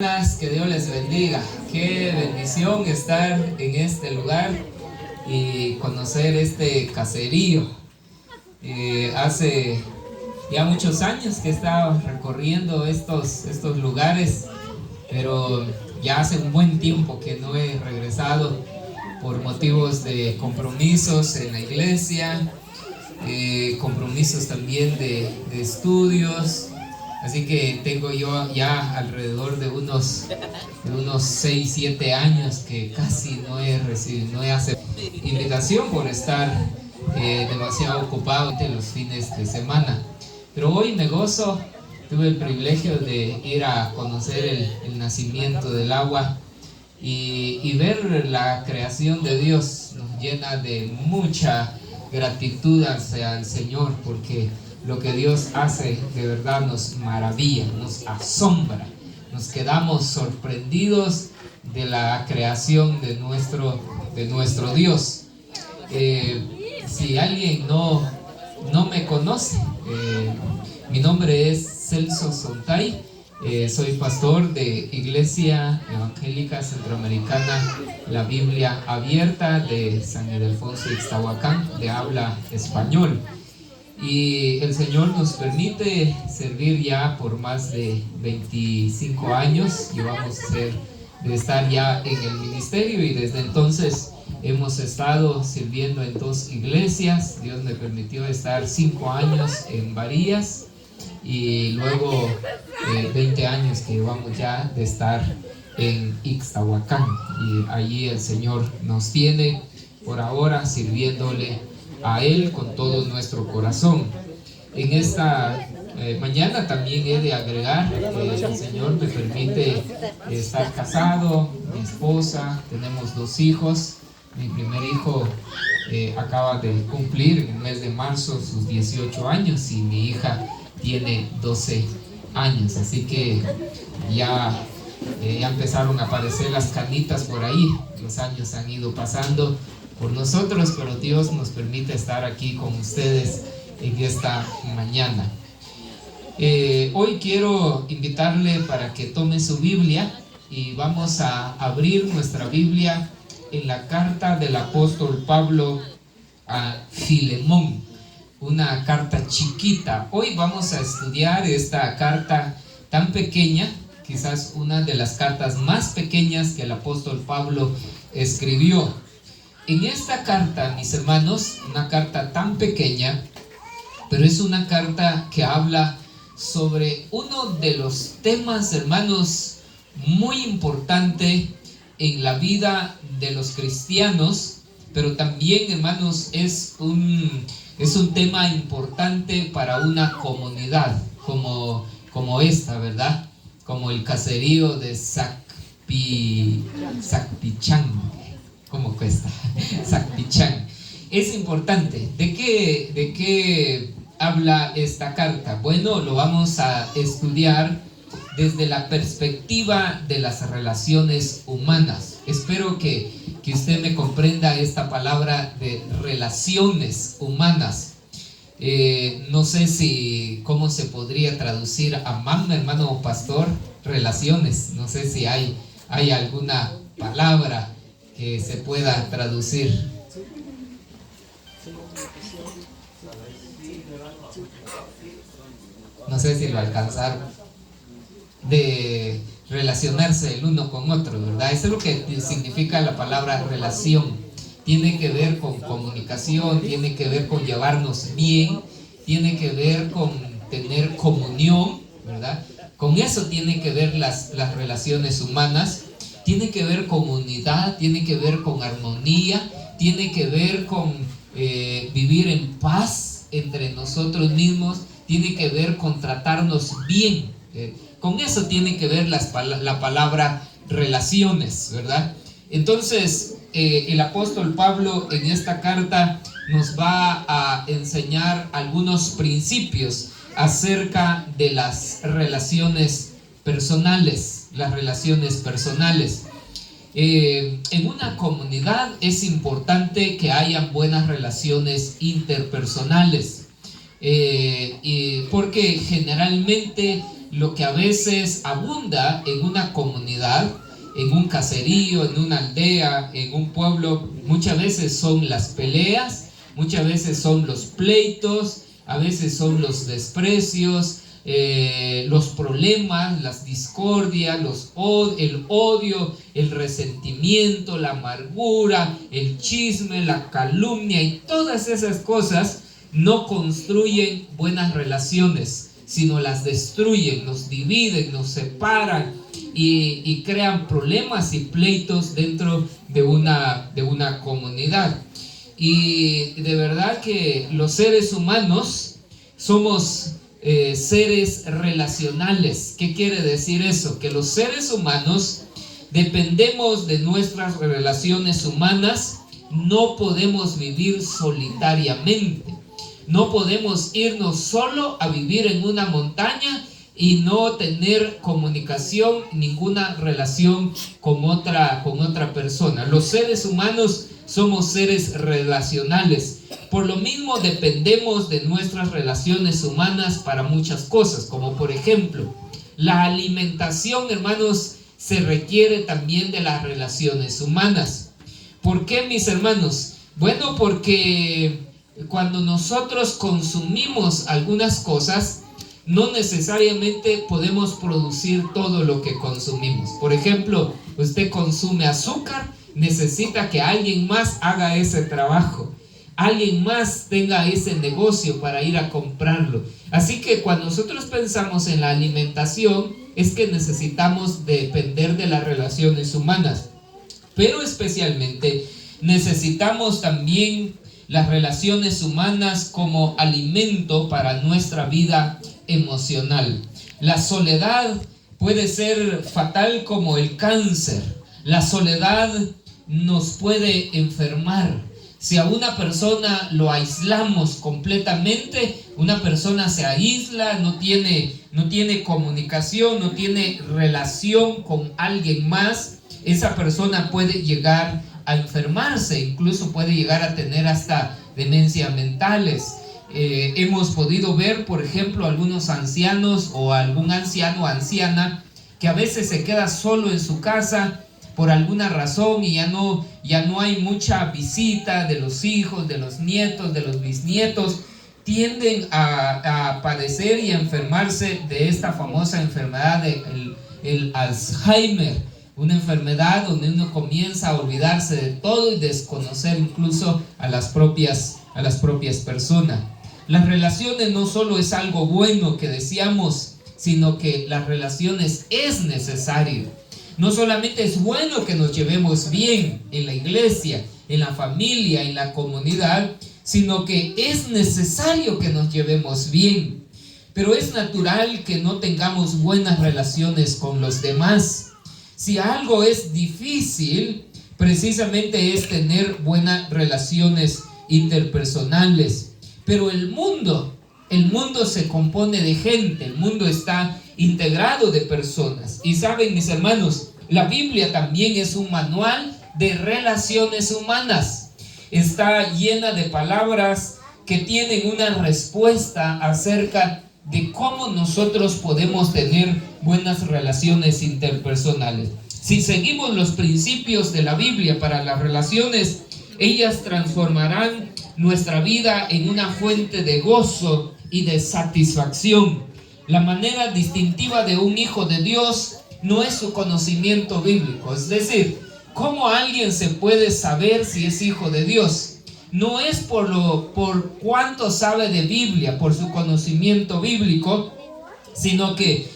Que Dios les bendiga. Qué bendición estar en este lugar y conocer este caserío. Hace ya muchos años que he estado recorriendo estos lugares, pero ya hace un buen tiempo que no he regresado por motivos de compromisos en la iglesia, compromisos también de estudios. Así que tengo yo ya alrededor de unos 6, 7 años que casi no he aceptado invitación por estar demasiado ocupado en los fines de semana. Pero hoy me gozo, tuve el privilegio de ir a conocer el nacimiento del agua y ver la creación de Dios. Nos llena de mucha gratitud hacia el Señor, porque lo que Dios hace de verdad nos maravilla, nos asombra. Nos quedamos sorprendidos de la creación de nuestro Dios. Si alguien no me conoce, mi nombre es Celso Sontay. Soy pastor de Iglesia Evangélica Centroamericana La Biblia Abierta de San Ildefonso Ixtahuacán, de habla español. Y el Señor nos permite servir ya por más de 25 años. Llevamos de estar ya en el ministerio, y desde entonces hemos estado sirviendo en 2 iglesias. Dios me permitió estar 5 años en Varillas, y luego 20 años que llevamos ya de estar en Ixtahuacán. Y allí el Señor nos tiene por ahora sirviéndole a Él con todo nuestro corazón. En esta mañana también he de agregar que el Señor me permite estar casado, mi esposa, tenemos 2 hijos. Mi primer hijo acaba de cumplir en el mes de marzo sus 18 años, y mi hija tiene 12 años, así que ya empezaron a aparecer las canitas por ahí. Los años han ido pasando por nosotros, pero Dios nos permite estar aquí con ustedes en esta mañana. Hoy quiero invitarle para que tome su Biblia, y vamos a abrir nuestra Biblia en la carta del apóstol Pablo a Filemón, una carta chiquita. Hoy vamos a estudiar esta carta tan pequeña, quizás una de las cartas más pequeñas que el apóstol Pablo escribió. En esta carta, mis hermanos, una carta tan pequeña, pero es una carta que habla sobre uno de los temas, hermanos, muy importante en la vida de los cristianos, pero también, hermanos, es un tema importante para una comunidad como esta, ¿verdad? Como el caserío de Sacpichán. ¿Cómo cuesta? Sacpichán. Es importante. ¿De qué habla esta carta? Bueno, lo vamos a estudiar desde la perspectiva de las relaciones humanas. Espero que usted me comprenda esta palabra de relaciones humanas. No sé cómo se podría traducir a mamá, hermano pastor, relaciones. No sé si hay alguna palabra que se pueda traducir. No sé si lo alcanzaron. De relacionarse el uno con otro, ¿verdad? Eso es lo que significa la palabra relación. Tiene que ver con comunicación, tiene que ver con llevarnos bien, tiene que ver con tener comunión, ¿verdad? Con eso tiene que ver las relaciones humanas. Tiene que ver con unidad, tiene que ver con armonía, tiene que ver con vivir en paz entre nosotros mismos, tiene que ver con tratarnos bien. Con eso tiene que ver la palabra relaciones, ¿verdad? Entonces, el apóstol Pablo en esta carta nos va a enseñar algunos principios acerca de las relaciones personales. Las relaciones personales. En una comunidad es importante que hayan buenas relaciones interpersonales, porque generalmente lo que a veces abunda en una comunidad, en un caserío, en una aldea, en un pueblo, muchas veces son las peleas, muchas veces son los pleitos, a veces son los desprecios, los problemas, las discordias, el odio, el resentimiento, la amargura, el chisme, la calumnia, y todas esas cosas no construyen buenas relaciones, sino las destruyen, nos dividen, nos separan y crean problemas y pleitos dentro de una comunidad. Y de verdad que los seres humanos somos seres relacionales. ¿Qué quiere decir eso? Que los seres humanos dependemos de nuestras relaciones humanas. No podemos vivir solitariamente. No podemos irnos solo a vivir en una montaña y no tener comunicación, ninguna relación con otra persona. Los seres humanos somos seres relacionales. Por lo mismo dependemos de nuestras relaciones humanas para muchas cosas, como por ejemplo, la alimentación, hermanos, se requiere también de las relaciones humanas. ¿Por qué, mis hermanos? Bueno, porque cuando nosotros consumimos algunas cosas, no necesariamente podemos producir todo lo que consumimos. Por ejemplo, usted consume azúcar, necesita que alguien más haga ese trabajo, alguien más tenga ese negocio para ir a comprarlo. Así que cuando nosotros pensamos en la alimentación, es que necesitamos depender de las relaciones humanas, pero especialmente necesitamos también las relaciones humanas como alimento para nuestra vida emocional. La soledad puede ser fatal como el cáncer. La soledad nos puede enfermar. Si a una persona lo aislamos completamente, una persona se aísla, no tiene comunicación, no tiene relación con alguien más, esa persona puede llegar a enfermarse, incluso puede llegar a tener hasta demencias mentales. Hemos podido ver, por ejemplo, algunos ancianos o algún anciano o anciana que a veces se queda solo en su casa por alguna razón y ya no hay mucha visita de los hijos, de los nietos, de los bisnietos. Tienden a padecer y a enfermarse de esta famosa enfermedad el Alzheimer, una enfermedad donde uno comienza a olvidarse de todo y desconocer incluso a las propias personas. Las relaciones no solo es algo bueno que deseamos, sino que las relaciones es necesario. No solamente es bueno que nos llevemos bien en la iglesia, en la familia, en la comunidad, sino que es necesario que nos llevemos bien. Pero es natural que no tengamos buenas relaciones con los demás. Si algo es difícil, precisamente es tener buenas relaciones interpersonales. Pero el mundo se compone de gente, el mundo está integrado de personas. Y saben, mis hermanos, la Biblia también es un manual de relaciones humanas. Está llena de palabras que tienen una respuesta acerca de cómo nosotros podemos tener buenas relaciones interpersonales. Si seguimos los principios de la Biblia para las relaciones, ellas transformarán nuestra vida en una fuente de gozo y de satisfacción. La manera distintiva de un hijo de Dios no es su conocimiento bíblico. Es decir, ¿cómo alguien se puede saber si es hijo de Dios? No es por cuánto sabe de Biblia, por su conocimiento bíblico, sino que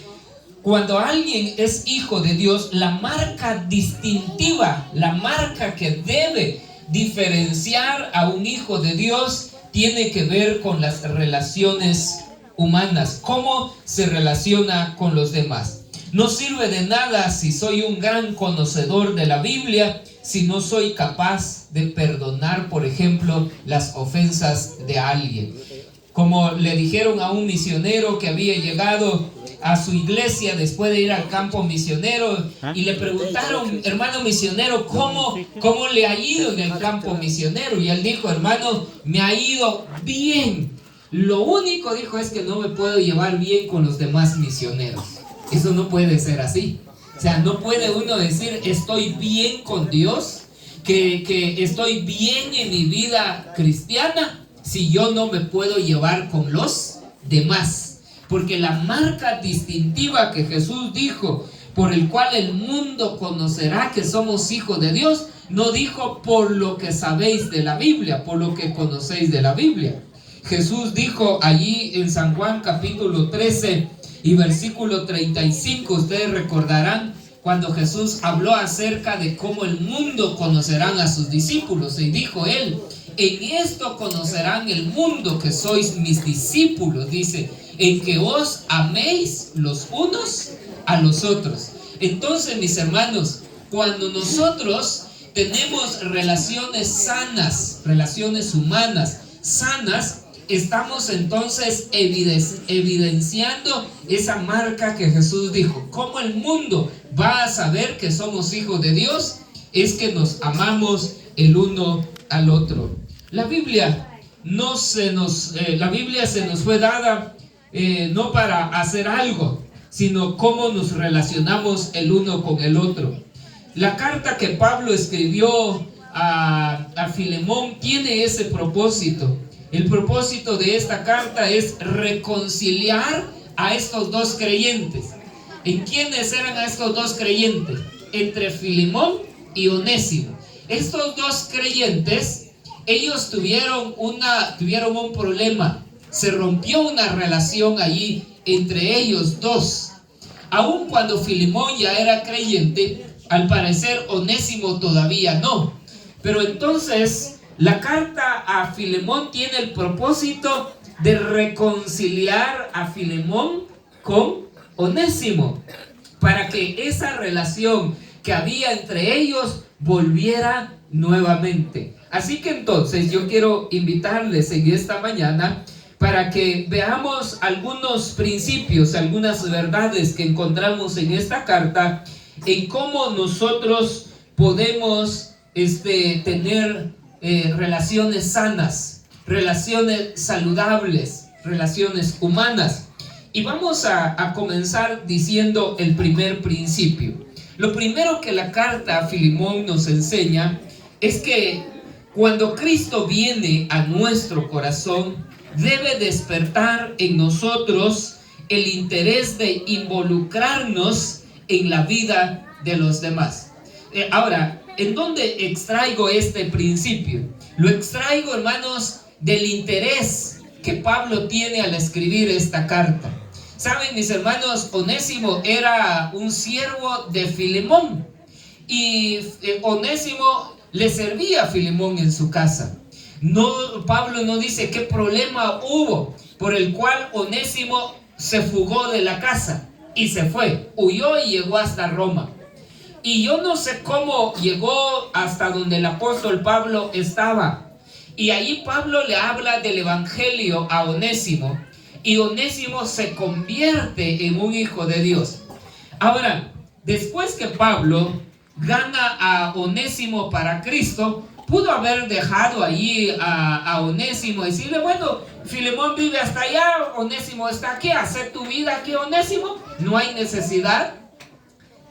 cuando alguien es hijo de Dios, la marca distintiva, la marca que debe diferenciar a un hijo de Dios tiene que ver con las relaciones humanas, cómo se relaciona con los demás. No sirve de nada si soy un gran conocedor de la Biblia si no soy capaz de perdonar, por ejemplo, las ofensas de alguien. Como le dijeron a un misionero que había llegado a su iglesia después de ir al campo misionero y le preguntaron, hermano misionero, ¿cómo le ha ido en el campo misionero? Y él dijo, hermano, me ha ido bien. Lo único, dijo, es que no me puedo llevar bien con los demás misioneros. Eso no puede ser así. O sea, no puede uno decir, estoy bien con Dios, que estoy bien en mi vida cristiana, si yo no me puedo llevar con los demás. Porque la marca distintiva que Jesús dijo, por el cual el mundo conocerá que somos hijos de Dios, no dijo por lo que sabéis de la Biblia, por lo que conocéis de la Biblia. Jesús dijo allí en San Juan capítulo 13 y versículo 35, ustedes recordarán cuando Jesús habló acerca de cómo el mundo conocerán a sus discípulos, y dijo él, en esto conocerán el mundo que sois mis discípulos, dice, en que os améis los unos a los otros. Entonces, mis hermanos, cuando nosotros tenemos relaciones sanas, relaciones humanas sanas, estamos entonces evidenciando esa marca que Jesús dijo. ¿Cómo el mundo va a saber que somos hijos de Dios? Es que nos amamos el uno al otro. La Biblia se nos fue dada no para hacer algo, sino cómo nos relacionamos el uno con el otro. La carta que Pablo escribió a Filemón tiene ese propósito. El propósito de esta carta es reconciliar a estos dos creyentes. ¿En quiénes eran a estos dos creyentes? Entre Filemón y Onésimo. Estos dos creyentes, ellos tuvieron un problema. Se rompió una relación allí entre ellos dos. Aun cuando Filemón ya era creyente, al parecer Onésimo todavía no. Pero entonces la carta a Filemón tiene el propósito de reconciliar a Filemón con Onésimo, para que esa relación que había entre ellos volviera nuevamente. Así que entonces yo quiero invitarles en esta mañana para que veamos algunos principios, algunas verdades que encontramos en esta carta, en cómo nosotros podemos tener relaciones sanas, relaciones saludables, relaciones humanas. Y vamos a comenzar diciendo el primer principio. Lo primero que la carta a Filemón nos enseña es que cuando Cristo viene a nuestro corazón, debe despertar en nosotros el interés de involucrarnos en la vida de los demás. Ahora, ¿en dónde extraigo este principio? Lo extraigo, hermanos, del interés que Pablo tiene al escribir esta carta. Saben, mis hermanos, Onésimo era un siervo de Filemón y Onésimo le servía a Filemón en su casa. Pablo no dice qué problema hubo por el cual Onésimo se fugó de la casa y se fue, huyó y llegó hasta Roma. Y yo no sé cómo llegó hasta donde el apóstol Pablo estaba. Y ahí Pablo le habla del evangelio a Onésimo. Y Onésimo se convierte en un hijo de Dios. Ahora, después que Pablo gana a Onésimo para Cristo, pudo haber dejado allí a Onésimo y decirle, bueno, Filemón vive hasta allá, Onésimo está aquí, haz tu vida aquí, Onésimo. No hay necesidad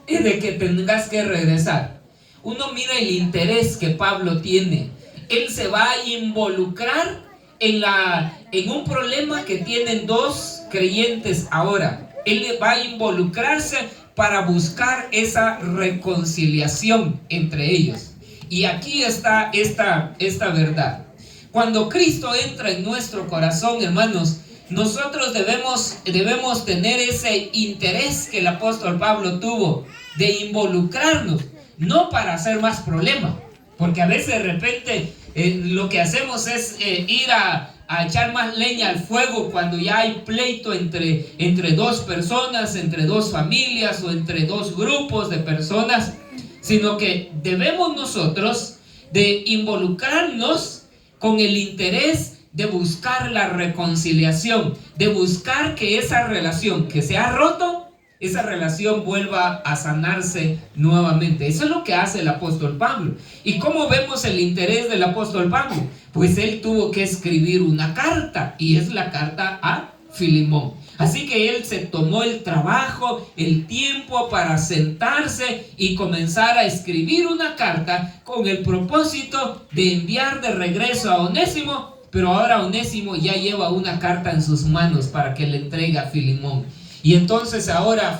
de que tengas que regresar. Uno mira el interés que Pablo tiene. Él se va a involucrar en un problema que tienen dos creyentes ahora. Él va a involucrarse para buscar esa reconciliación entre ellos. Y aquí está esta verdad. Cuando Cristo entra en nuestro corazón, hermanos, nosotros debemos tener ese interés que el apóstol Pablo tuvo de involucrarnos, no para hacer más problema, porque a veces de repente lo que hacemos es ir a echar más leña al fuego cuando ya hay pleito entre dos personas, entre dos familias o entre dos grupos de personas, sino que debemos nosotros de involucrarnos con el interés de buscar la reconciliación, de buscar que esa relación que se ha roto esa relación vuelva a sanarse nuevamente. Eso es lo que hace el apóstol Pablo. ¿Y cómo vemos el interés del apóstol Pablo? Pues él tuvo que escribir una carta, y es la carta a Filemón. Así que él se tomó el trabajo, el tiempo para sentarse y comenzar a escribir una carta con el propósito de enviar de regreso a Onésimo, pero ahora Onésimo ya lleva una carta en sus manos para que le entregue a Filemón. Y entonces ahora